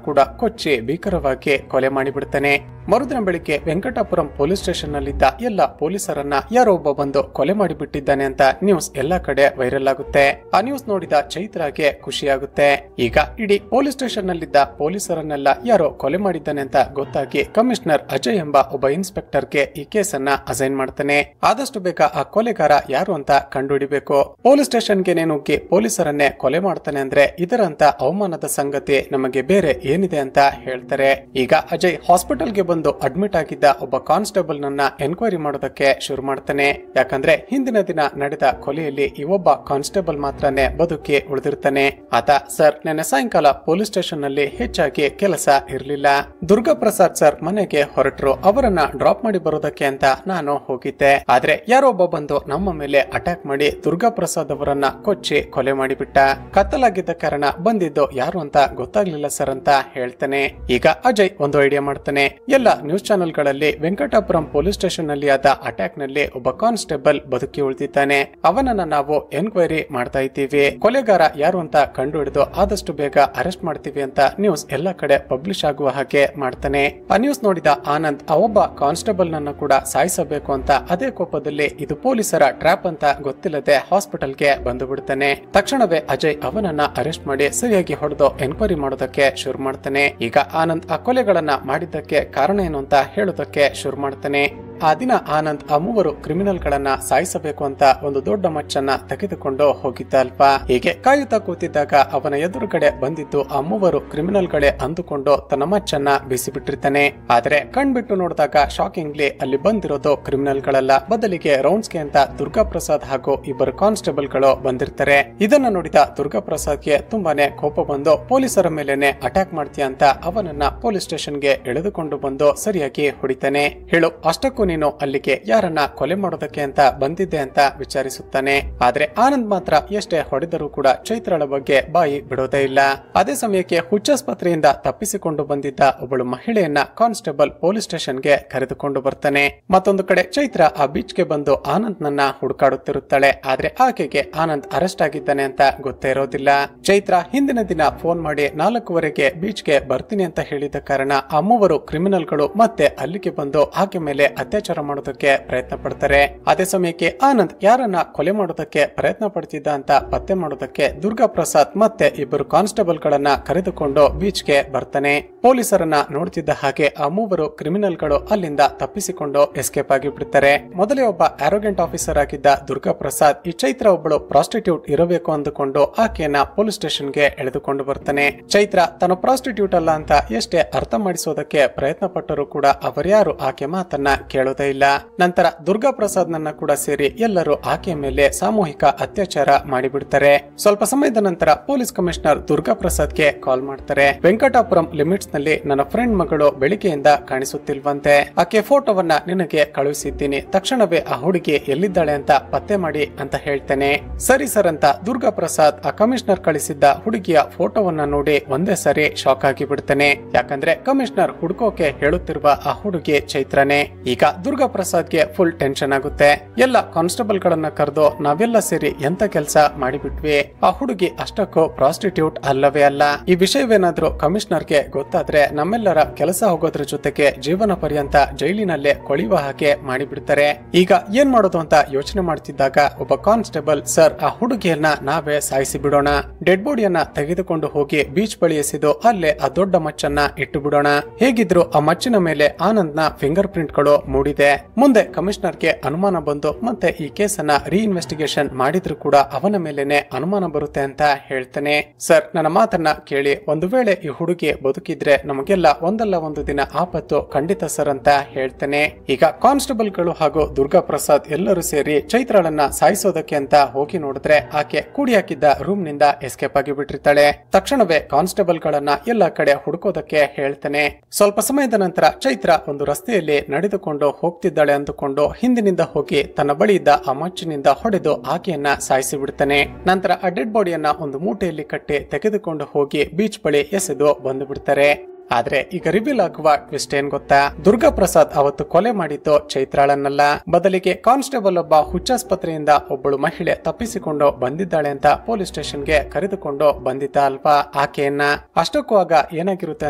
ಕೂಡ ಕೊಚ್ಚಿ ಭೀಕರವಾಗಿ ಕೊಲೆ ಮಾಡಿಬಿಡ್ತಾನೆ. ಮರುದಿನ ಬೆಳಿಗ್ಗೆ ವೆಂಕಟಾಪುರಂ ಪೊಲೀಸ್ ಸ್ಟೇಷನ್ ನಲ್ಲಿದ್ದ ಎಲ್ಲ ಪೊಲೀಸರನ್ನ ಯಾರೋ ಒಬ್ಬ ಬಂದು ಕೊಲೆ ಮಾಡಿಬಿಟ್ಟಿದ್ದಾನೆ ಅಂತ ನ್ಯೂಸ್ ಎಲ್ಲಾ ಕಡೆ ವೈರಲ್ ಆಗುತ್ತೆ. ಆ ನ್ಯೂಸ್ ನೋಡಿದ ಚೈತ್ರಾಗೆ ಖುಷಿಯಾಗುತ್ತೆ. ಈಗ ಇಡೀ ಪೊಲೀಸ್ ಸ್ಟೇಷನ್ ನಲ್ಲಿದ್ದ ಪೊಲೀಸರನ್ನೆಲ್ಲ ಯಾರೋ ಕೊಲೆ ಮಾಡಿದ್ದಾನೆ ಅಂತ ಗೊತ್ತಾಗಿ ಕಮಿಷನರ್ ಅಜಯ್ ಎಂಬ ಒಬ್ಬ ಇನ್ಸ್ಪೆಕ್ಟರ್ ಗೆ ಈ ಕೇಸನ್ನ ಅಸೈನ್ ಮಾಡ್ತಾನೆ. ಆದಷ್ಟು ಬೇಗ ಆ ಕೊಲೆಗಾರ ಯಾರು ಅಂತ ಕಂಡುಹಿಡಿಬೇಕು. ಪೊಲೀಸ್ ಸ್ಟೇಷನ್ ಗೆ ನುಗ್ಗಿ ಪೊಲೀಸರನ್ನೇ ಕೊಲೆ ಮಾಡ್ತಾನೆ ಅಂದ್ರೆ ಇದರಂತ ಅವಮಾನದ ಸಂಗತಿ ನಮಗೆ ಬೇರೆ ಏನಿದೆ ಅಂತ ಹೇಳ್ತಾರೆ. ಈಗ ಅಜಯ್ ಹಾಸ್ಪಿಟಲ್ ಗೆ ಬಂದು ಅಡ್ಮಿಟ್ ಆಗಿದ್ದ ಒಬ್ಬ ಕಾನ್ಸ್ಟೇಬಲ್ ನನ್ನ ಎನ್ಕ್ವೈರಿ ಮಾಡೋದಕ್ಕೆ ಶುರು ಮಾಡ್ತಾನೆ. ಯಾಕಂದ್ರೆ ಹಿಂದಿನ ದಿನ ನಡೆದ ಕೊಲೆಯಲ್ಲಿ ಈ ಒಬ್ಬ ಕಾನ್ಸ್ಟೇಬಲ್ ಮಾತ್ರನೇ ಬದುಕಿ ಉಳಿದಿರ್ತಾನೆ. ಆತ, ಸರ್ ನೆನ್ನೆ ಸಾಯಂಕಾಲ ಪೊಲೀಸ್ ಸ್ಟೇಷನ್ ನಲ್ಲಿ ಹೆಚ್ಚಾಗಿ ಕೆಲಸ ಇರಲಿಲ್ಲ. ದುರ್ಗಾ ಪ್ರಸಾದ್ ಸರ್ ಮನೆಗೆ ಹೊರಟರು. ಅವರನ್ನ ಡ್ರಾಪ್ ಮಾಡಿ ಬರೋದಕ್ಕೆ ಅಂತ ನಾನು ಹೋಗಿದ್ದೆ. ಆದ್ರೆ ಯಾರೋ ಒಬ್ಬ ಬಂದು ನಮ್ಮ ಮೇಲೆ ಅಟ್ಯಾಕ್ ಮಾಡಿ ದುರ್ಗಾ ಪ್ರಸಾದ್ ಅವರನ್ನ ಕೊಚ್ಚಿ ಕೊಲೆ ಮಾಡಿಬಿಟ್ಟ. ಕತ್ತಲಾಗಿದ್ದ ಕಾರಣ ಬಂದಿದ್ದು ಯಾರು ಅಂತ ಗೊತ್ತಾಗ್ಲಿಲ್ಲ ಸರ್ ಅಂತ ಹೇಳ್ತಾನೆ. ಈಗ ಅಜಯ್ ಒಂದು ಐಡಿಯಾ ಮಾಡ್ತಾನೆ. ಎಲ್ಲ ನ್ಯೂಸ್ ಚಾನೆಲ್ ಗಳಲ್ಲಿ ವೆಂಕಟಾಪುರಂ ಪೊಲೀಸ್ ಸ್ಟೇಷನ್ ನಲ್ಲಿ ಆದ ಅಟ್ಯಾಕ್ ನಲ್ಲಿ ಒಬ್ಬ ಕಾನ್ಸ್ಟೇಬಲ್ ಬದುಕಿ ಉಳಿದಿದ್ದಾನೆ. ಅವನನ್ನ ನಾವು ಎನ್ಕ್ವೈರಿ ಮಾಡ್ತಾ ಇದ್ದೀವಿ. ಕೊಲೆಗಾರ ಯಾರು ಅಂತ ಕಂಡು ಹಿಡಿದು ಆದಷ್ಟು ಬೇಗ ಅರೆಸ್ಟ್ ಮಾಡ್ತೀವಿ ಅಂತ ನ್ಯೂಸ್ ಎಲ್ಲ ಕಡೆ ಪಬ್ಲಿಷ್ ಆಗುವ ಹಾಗೆ ಮಾಡ್ತಾನೆ. ಆ ನ್ಯೂಸ್ ನೋಡಿದ ಆನಂದ್ ಆ ಒಬ್ಬ ಕಾನ್ಸ್ಟೇಬಲ್ ನನ್ನ ಕೂಡ ಸಾಯಿಸಬೇಕು ಅಂತ ಅದೇ ಕೋಪದಲ್ಲಿ ಇದು ಪೊಲೀಸರ ಟ್ರ್ಯಾಪ್ ಅಂತ ಗೊತ್ತಿಲ್ಲದೆ ಹಾಸ್ಪಿಟಲ್ ಗೆ ಬಂದು ಬಿಡ್ತಾನೆ. ತಕ್ಷಣವೇ ಅಜಯ್ ಅವನನ್ನ ಅರೆಸ್ಟ್ ಮಾಡಿ ಸರಿಯಾಗಿ ಹೊಡೆದು ಎನ್ಕ್ವೈರಿ ಮಾಡೋದಕ್ಕೆ ಶುರು ಮಾಡ್ತಾನೆ. ಈಗ ಆನಂದ್ ಆ ಕೊಲೆಗಳನ್ನ ಮಾಡಿದ್ದಕ್ಕೆ ಕಾರಣ ಏನು ಅಂತ ಹೇಳೋದಕ್ಕೆ ಶುರು ಮಾಡ್ತಾನೆ. ಆ ದಿನ ಆನಂದ್ ಆ 3 ಕ್ರಿಮಿನಲ್ ಗಳನ್ನ ಸಾಯಿಸಬೇಕು ಅಂತ ಒಂದು ದೊಡ್ಡ ಮಚ್ಚನ್ನ ತೆಗೆದುಕೊಂಡು ಹೋಗಿದ್ದ ಅಲ್ಪ. ಹೀಗೆ ಕಾಯುತ್ತಾ ಕೂತಿದ್ದಾಗ ಅವನ ಎದುರುಗಡೆ ಬಂದಿದ್ದು ಆ 3 ಕ್ರಿಮಿನಲ್ ಗಳೇ ಅಂದುಕೊಂಡು ತನ್ನ ಮಚ್ಚನ್ನ ಬೀಸಿಬಿಟ್ಟಿರ್ತಾನೆ. ಆದ್ರೆ ಕಣ್ಬಿಟ್ಟು ನೋಡಿದಾಗ ಶಾಕಿಂಗ್ಲಿ ಅಲ್ಲಿ ಬಂದಿರೋದು ಕ್ರಿಮಿನಲ್ ಗಳಲ್ಲ, ಬದಲಿಗೆ ರೌಂಡ್ಸ್ ಗೆ ಅಂತ ದುರ್ಗಾ ಪ್ರಸಾದ್ ಹಾಗೂ ಇಬ್ಬರು ಕಾನ್ಸ್ಟೇಬಲ್ ಗಳು ಬಂದಿರ್ತಾರೆ. ಇದನ್ನ ನೋಡಿದ ದುರ್ಗಾ ಪ್ರಸಾದ್ಗೆ ತುಂಬಾನೇ ಕೋಪ ಬಂದು ಪೊಲೀಸರ ಮೇಲೆನೆ ಅಟ್ಯಾಕ್ ಮಾಡ್ತೀಯ ಅಂತ ಅವನನ್ನ ಪೊಲೀಸ್ ಸ್ಟೇಷನ್ ಗೆ ಎಳೆದುಕೊಂಡು ಬಂದು ಸರಿಯಾಗಿ ಹೊಡಿತಾನೆ. ಹೇಳು, ಅಷ್ಟಕ್ಕೂ ನೀನು ಅಲ್ಲಿಗೆ ಯಾರನ್ನ ಕೊಲೆ ಮಾಡೋದಕ್ಕೆ ಅಂತ ಬಂದಿದ್ದೆ ಅಂತ ವಿಚಾರಿಸುತ್ತಾನೆ. ಆದ್ರೆ ಆನಂದ್ ಮಾತ್ರ ಎಷ್ಟೇ ಹೊಡೆದರೂ ಕೂಡ ಚೈತ್ರಳ ಬಗ್ಗೆ ಬಾಯಿ ಬಿಡೋದೇ ಇಲ್ಲ. ಅದೇ ಸಮಯಕ್ಕೆ ಹುಚ್ಚಾಸ್ಪತ್ರೆಯಿಂದ ತಪ್ಪಿಸಿಕೊಂಡು ಬಂದಿದ್ದ ಒಬ್ಬಳು ಮಹಿಳೆಯನ್ನ ಕಾನ್ಸ್ಟೇಬಲ್ ಪೊಲೀಸ್ ಸ್ಟೇಷನ್ ಗೆ ಕರೆದುಕೊಂಡು ಬರ್ತಾನೆ. ಮತ್ತೊಂದು ಕಡೆ ಚೈತ್ರ ಆ ಬೀಚ್ ಗೆ ಬಂದು ಆನಂದ್ ನನ್ನ ಹುಡುಕಾಡುತ್ತಿರುತ್ತಾಳೆ. ಆದ್ರೆ ಆಕೆಗೆ ಆನಂದ್ ಅರೆಸ್ಟ್ ಆಗಿದ್ದಾನೆ ಅಂತ ಗೊತ್ತೇ ಇರೋದಿಲ್ಲ. ಚೈತ್ರ ಹಿಂದಿನ ದಿನ ಫೋನ್ ಮಾಡಿ 4:15ಗೆ ಬೀಚ್ ಗೆ ಬರ್ತೀನಿ ಅಂತ ಹೇಳಿದ ಕಾರಣ ಆ 3 ಕ್ರಿಮಿನಲ್ ಗಳು ಮತ್ತೆ ಅಲ್ಲಿಗೆ ಬಂದು ಆಕೆ ಮೇಲೆ ಅತ್ಯಾಚಾರ ಮಾಡೋದಕ್ಕೆ ಪ್ರಯತ್ನ ಪಡ್ತಾರೆ. ಅದೇ ಸಮಯಕ್ಕೆ ಆನಂದ್ ಯಾರನ್ನ ಕೊಲೆ ಮಾಡೋದಕ್ಕೆ ಪ್ರಯತ್ನ ಪಡ್ತಿದ್ದ ಅಂತ ಪತ್ತೆ ಮಾಡೋದಕ್ಕೆ ದುರ್ಗಾ ಪ್ರಸಾದ್ ಮತ್ತೆ ಇಬ್ಬರು ಕಾನ್ಸ್ಟೇಬಲ್ ಗಳನ್ನ ಕರೆದುಕೊಂಡು ಬೀಚ್ ಗೆ ಬರ್ತಾನೆ. ಪೊಲೀಸರನ್ನ ನೋಡ್ತಿದ್ದ ಹಾಗೆ ಆ 3 ಕ್ರಿಮಿನಲ್ ಗಳು ಅಲ್ಲಿಂದ ತಪ್ಪಿಸಿಕೊಂಡು ಎಸ್ಕೇಪ್ ಆಗಿ ಬಿಡ್ತಾರೆ. ಮೊದಲೇ ಒಬ್ಬ ಆರೋಗ್ಯಂಟ್ ಆಫೀಸರ್ ಆಗಿದ್ದ ದುರ್ಗಾ ಪ್ರಸಾದ್ ಈ ಚೈತ್ರ ಒಬ್ಬಳು ಪ್ರಾಸ್ಟಿಟ್ಯೂಟ್ ಇರಬೇಕು ಅಂದುಕೊಂಡು ಆಕೆಯನ್ನ ಪೊಲೀಸ್ ಸ್ಟೇಷನ್ ಗೆ ಎಳೆದುಕೊಂಡು ಬರ್ತಾನೆ. ಚೈತ್ರ ತನ್ನ ಪ್ರಾಸ್ಟಿಟ್ಯೂಟ್ ಅಲ್ಲ ಅಂತ ಎಷ್ಟೇ ಅರ್ಥ ಮಾಡಿಸೋದಕ್ಕೆ ಪ್ರಯತ್ನ ಪಟ್ಟರೂ ಕೂಡ ಅವರ್ಯಾರು ಆಕೆ ಮಾತನ್ನ ಕೇಳ ಹೇಳೋದೇ ಇಲ್ಲ. ನಂತರ ದುರ್ಗಾ ಪ್ರಸಾದ್ ನನ್ನ ಕೂಡ ಸೇರಿ ಎಲ್ಲರೂ ಆಕೆಯ ಮೇಲೆ ಸಾಮೂಹಿಕ ಅತ್ಯಾಚಾರ ಮಾಡಿಬಿಡ್ತಾರೆ. ಸ್ವಲ್ಪ ಸಮಯದ ನಂತರ ಪೊಲೀಸ್ ಕಮಿಷನರ್ ದುರ್ಗಾ ಪ್ರಸಾದ್ಗೆ ಕಾಲ್ ಮಾಡ್ತಾರೆ. ವೆಂಕಟಾಪುರಂ ಲಿಮಿಟ್ಸ್ ನಲ್ಲಿ ನನ್ನ ಫ್ರೆಂಡ್ ಮಗಳು ಬೆಳಿಗ್ಗೆಯಿಂದ ಕಾಣಿಸುತ್ತಿಲ್ವಂತೆ, ಆಕೆ ಫೋಟೋವನ್ನ ನಿನಗೆ ಕಳುಹಿಸಿದ್ದೀನಿ, ತಕ್ಷಣವೇ ಆ ಹುಡುಗಿ ಎಲ್ಲಿದ್ದಾಳೆ ಅಂತ ಪತ್ತೆ ಮಾಡಿ ಅಂತ ಹೇಳ್ತೇನೆ. ಸರಿ ಸರ್ ಅಂತ ದುರ್ಗಾ ಪ್ರಸಾದ್ ಆ ಕಮಿಷನರ್ ಕಳಿಸಿದ್ದ ಹುಡುಗಿಯ ಫೋಟೋವನ್ನ ನೋಡಿ ಒಂದೇ ಸರಿ ಶಾಕ್ ಆಗಿ ಬಿಡ್ತಾನೆ. ಯಾಕಂದ್ರೆ ಕಮಿಷನರ್ ಹುಡುಕೋಕೆ ಹೇಳುತ್ತಿರುವ ಆ ಹುಡುಗಿ ಚೈತ್ರನೇ. ಈಗ ದುರ್ಗಾ ಪ್ರಸಾದ್ಗೆ ಫುಲ್ ಟೆನ್ಷನ್ ಆಗುತ್ತೆ. ಎಲ್ಲ ಕಾನ್ಸ್ಟೇಬಲ್ ಗಳನ್ನ ಕರೆದು ನಾವೆಲ್ಲ ಸೇರಿ ಎಂತ ಕೆಲಸ ಮಾಡಿಬಿಟ್ವಿ, ಆ ಹುಡುಗಿ ಅಷ್ಟಕ್ಕೂ ಪ್ರಾಸ್ಟಿಟ್ಯೂಟ್ ಅಲ್ಲವೇ ಅಲ್ಲ. ಈ ವಿಷಯವೇನಾದ್ರೂ ಕಮಿಷನರ್ಗೆ ಗೊತ್ತಾದ್ರೆ ನಮ್ಮೆಲ್ಲರ ಕೆಲಸ ಹೋಗೋದ್ರ ಜೊತೆಗೆ ಜೀವನ ಪರ್ಯಂತ ಜೈಲಿನಲ್ಲೇ ಕೊಳೆಯುವ ಹಾಗೆ ಮಾಡಿಬಿಡ್ತಾರೆ. ಈಗ ಏನ್ ಮಾಡೋದು ಅಂತ ಯೋಚನೆ ಮಾಡ್ತಿದ್ದಾಗ ಒಬ್ಬ ಕಾನ್ಸ್ಟೇಬಲ್, ಸರ್ ಆ ಹುಡುಗಿಯನ್ನ ನಾವೇ ಸಾಯಿಸಿ ಬಿಡೋಣ, ಡೆಡ್ ಬಾಡಿಯನ್ನ ತೆಗೆದುಕೊಂಡು ಹೋಗಿ ಬೀಚ್ ಬಳಿ ಎಸೆದು ಅಲ್ಲೇ ಆ ದೊಡ್ಡ ಮಚ್ಚನ್ನ ಇಟ್ಟು ಬಿಡೋಣ. ಹೇಗಿದ್ರು ಆ ಮಚ್ಚಿನ ಮೇಲೆ ಆನಂದ್ ನ ಫಿಂಗರ್ ಪ್ರಿಂಟ್ ಗಳು ಮೂಡಿದೆ. ಮುಂದೆ ಕಮಿಷನರ್ಗೆ ಅನುಮಾನ ಬಂದು ಮತ್ತೆ ಈ ಕೇಸನ್ನ ರೀಇನ್ವೆಸ್ಟಿಗೇಷನ್ ಮಾಡಿದ್ರು ಕೂಡ ಅವನ ಮೇಲೆನೆ ಅನುಮಾನ ಬರುತ್ತೆ ಅಂತ ಹೇಳ್ತಾನೆ. ಸರ್ ನನ್ನ ಮಾತನ್ನ ಕೇಳಿ, ಒಂದು ವೇಳೆ ಈ ಹುಡುಗಿ ಬದುಕಿದ್ರೆ ನಮಗೆಲ್ಲ ಒಂದಲ್ಲ ಒಂದು ದಿನ ಆಪತ್ತು ಖಂಡಿತ ಸರ್ ಅಂತ ಹೇಳ್ತಾನೆ. ಈಗ ಕಾನ್ಸ್ಟೇಬಲ್ ಗಳು ಹಾಗೂ ದುರ್ಗಾ ಪ್ರಸಾದ್ ಎಲ್ಲರೂ ಸೇರಿ ಚೈತ್ರಳನ್ನ ಸಾಯಿಸೋದಕ್ಕೆ ಅಂತ ಹೋಗಿ ನೋಡಿದ್ರೆ ಆಕೆ ಕೂಡಿ ಹಾಕಿದ್ದ ರೂಮ್ ನಿಂದ ಎಸ್ಕೇಪ್ ಆಗಿ ಬಿಟ್ಟಿರ್ತಾಳೆ. ತಕ್ಷಣವೇ ಕಾನ್ಸ್ಟೇಬಲ್ ಗಳನ್ನ ಎಲ್ಲ ಕಡೆ ಹುಡುಕೋದಕ್ಕೆ ಹೇಳ್ತಾನೆ. ಸ್ವಲ್ಪ ಸಮಯದ ನಂತರ ಚೈತ್ರ ಒಂದು ರಸ್ತೆಯಲ್ಲಿ ನಡೆದುಕೊಂಡು ಹೋಗ್ತಿದ್ದಾಳೆ ಅಂದುಕೊಂಡು ಹಿಂದಿನಿಂದ ಹೋಗಿ ತನ್ನ ಬಳಿ ಇದ್ದ ಆ ಮಚ್ಚಿನಿಂದ ಹೊಡೆದು ಆಕೆಯನ್ನ ಸಾಯಿಸಿ ಬಿಡ್ತಾನೆ. ನಂತರ ಆ ಡೆಡ್ ಬಾಡಿಯನ್ನ ಒಂದು ಮೂಟೆಯಲ್ಲಿ ಕಟ್ಟಿ ತೆಗೆದುಕೊಂಡು ಹೋಗಿ ಬೀಚ್ ಬಳಿ ಎಸೆದು ಬಂದು ಬಿಡ್ತಾರೆ. ಆದ್ರೆ ಈಗ ರಿವೀಲ್ ಆಗುವ ಟ್ವಿಸ್ಟ್ ಏನ್ ಗೊತ್ತಾ, ದುರ್ಗಾ ಪ್ರಸಾದ್ ಅವತ್ತು ಕೊಲೆ ಮಾಡಿದ್ದು ಚೈತ್ರಾಳನ್ನಲ್ಲ, ಬದಲಿಗೆ ಕಾನ್ಸ್ಟೇಬಲ್ ಒಬ್ಬ ಹುಚ್ಚಾಸ್ಪತ್ರೆಯಿಂದ ಒಬ್ಬಳು ಮಹಿಳೆ ತಪ್ಪಿಸಿಕೊಂಡು ಬಂದಿದ್ದಾಳೆ ಅಂತ ಪೊಲೀಸ್ ಸ್ಟೇಷನ್ಗೆ ಕರೆದುಕೊಂಡು ಬಂದಿದ್ದ ಅಲ್ವಾ ಆಕೆಯನ್ನ. ಅಷ್ಟಕ್ಕೂ ಆಗ ಏನಾಗಿರುತ್ತೆ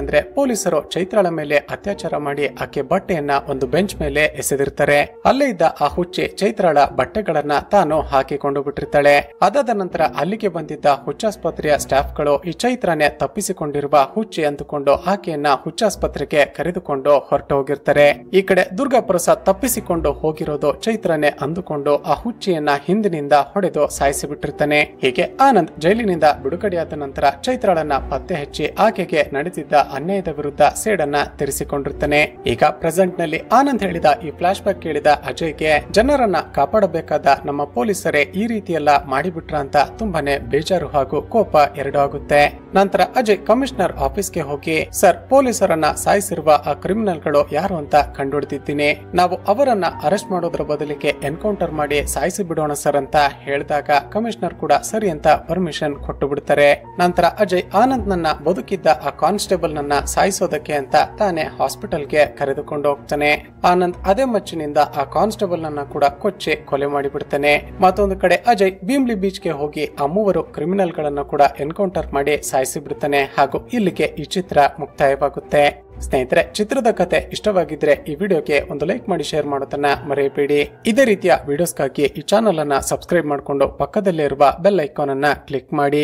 ಅಂದ್ರೆ ಪೊಲೀಸರು ಚೈತ್ರಾಳ ಮೇಲೆ ಅತ್ಯಾಚಾರ ಮಾಡಿ ಆಕೆ ಬಟ್ಟೆಯನ್ನ ಒಂದು ಬೆಂಚ್ ಮೇಲೆ ಎಸೆದಿರ್ತಾರೆ. ಅಲ್ಲೇ ಇದ್ದ ಆ ಹುಚ್ಚಿ ಚೈತ್ರಾಳ ಬಟ್ಟೆಗಳನ್ನ ತಾನು ಹಾಕಿಕೊಂಡು ಬಿಟ್ಟಿರ್ತಾಳೆ. ಅದಾದ ನಂತರ ಅಲ್ಲಿಗೆ ಬಂದಿದ್ದ ಹುಚ್ಚಾಸ್ಪತ್ರೆಯ ಸ್ಟಾಫ್ ಗಳು ಈ ಚೈತ್ರನೇ ತಪ್ಪಿಸಿಕೊಂಡಿರುವ ಹುಚ್ಚಿ ಅಂದುಕೊಂಡು ಆಕೆಯನ್ನ ಹುಚ್ಚಾಸ್ಪತ್ರೆಗೆ ಕರೆದುಕೊಂಡು ಹೊರಟು ಹೋಗಿರ್ತಾರೆ. ಈ ಕಡೆ ದುರ್ಗಾ ಪ್ರಸಾದ್ ತಪ್ಪಿಸಿಕೊಂಡು ಹೋಗಿರೋದು ಚೈತ್ರನೇ ಅಂದುಕೊಂಡು ಆ ಹುಚ್ಚಿಯನ್ನ ಹಿಂದಿನಿಂದ ಹೊಡೆದು ಸಾಯಿಸಿ ಬಿಟ್ಟಿರ್ತಾನೆ. ಹೀಗೆ ಆನಂದ್ ಜೈಲಿನಿಂದ ಬಿಡುಗಡೆಯಾದ ನಂತರ ಚೈತ್ರಾಳನ್ನ ಪತ್ತೆ ಹಚ್ಚಿ ಆಕೆಗೆ ನಡೆದಿದ್ದ ಅನ್ಯಾಯದ ವಿರುದ್ಧ ಸೇಡನ್ನ ತೀರಿಸಿಕೊಂಡಿರ್ತಾನೆ. ಈಗ ಪ್ರೆಸೆಂಟ್ ನಲ್ಲಿ ಆನಂದ್ ಹೇಳಿದ ಈ ಫ್ಲಾಶ್ ಬ್ಯಾಕ್ ಕೇಳಿದ ಅಜಯ್ಗೆ ಜನರನ್ನ ಕಾಪಾಡಬೇಕಾದ ನಮ್ಮ ಪೊಲೀಸರೇ ಈ ರೀತಿಯೆಲ್ಲ ಮಾಡಿಬಿಟ್ರ ಅಂತ ತುಂಬಾನೇ ಬೇಜಾರು ಹಾಗೂ ಕೋಪ ಎರಡೂ ಆಗುತ್ತೆ. ನಂತರ ಅಜಯ್ ಕಮಿಷನರ್ ಆಫೀಸ್ಗೆ ಹೋಗಿ, ಸರ್ ಪೊಲೀಸರನ್ನ ಸಾಯಿಸಿರುವ ಆ ಕ್ರಿಮಿನಲ್ ಗಳು ಯಾರು ಅಂತ ಕಂಡುಹಿಡಿದಿದ್ದೀನಿ, ನಾವು ಅವರನ್ನ ಅರೆಸ್ಟ್ ಮಾಡೋದ್ರ ಬದಲಿಗೆ ಎನ್ಕೌಂಟರ್ ಮಾಡಿ ಸಾಯಿಸಿ ಬಿಡೋಣ ಸರ್ ಅಂತ ಹೇಳಿದಾಗ ಕಮಿಷನರ್ ಕೂಡ ಸರಿ ಅಂತ ಪರ್ಮಿಷನ್ ಕೊಟ್ಟು ಬಿಡ್ತಾರೆ. ನಂತರ ಅಜಯ್ ಆನಂದ್ ನನ್ನ ಬದುಕಿದ್ದ ಆ ಕಾನ್ಸ್ಟೇಬಲ್ ನನ್ನ ಸಾಯಿಸೋದಕ್ಕೆ ಅಂತ ತಾನೇ ಹಾಸ್ಪಿಟಲ್ಗೆ ಕರೆದುಕೊಂಡು ಹೋಗ್ತಾನೆ. ಆನಂದ್ ಅದೇ ಮಚ್ಚಿನಿಂದ ಆ ಕಾನ್ಸ್ಟೇಬಲ್ ನನ್ನ ಕೂಡ ಕೊಚ್ಚಿ ಕೊಲೆ ಮಾಡಿಬಿಡ್ತಾನೆ. ಮತ್ತೊಂದು ಕಡೆ ಅಜಯ್ ಭೀಮ್ಲಿ ಬೀಚ್ ಗೆ ಹೋಗಿ ಆ ಮೂವರು ಕ್ರಿಮಿನಲ್ ಗಳನ್ನ ಕೂಡ ಎನ್ಕೌಂಟರ್ ಮಾಡಿ ಸಾಯಿಸಿ ಬಿಡ್ತಾನೆ. ಹಾಗೂ ಇಲ್ಲಿಗೆ ಈ ಚಿತ್ರ ಮುಕ್ತಾಯವಾಗುತ್ತೆ. ಸ್ನೇಹಿತರೆ, ಚಿತ್ರದ ಕತೆ ಇಷ್ಟವಾಗಿದ್ರೆ ಈ ವಿಡಿಯೋಗೆ ಒಂದು ಲೈಕ್ ಮಾಡಿ ಶೇರ್ ಮಾಡೋದನ್ನ ಮರೆಯಬೇಡಿ. ಇದೇ ರೀತಿಯ ವಿಡಿಯೋಸ್ಗಾಗಿ ಈ ಚಾನೆಲ್ ಅನ್ನ ಸಬ್ಸ್ಕ್ರೈಬ್ ಮಾಡಿಕೊಂಡು ಪಕ್ಕದಲ್ಲೇ ಇರುವ ಬೆಲ್ ಐಕಾನ್ ಅನ್ನ ಕ್ಲಿಕ್ ಮಾಡಿ.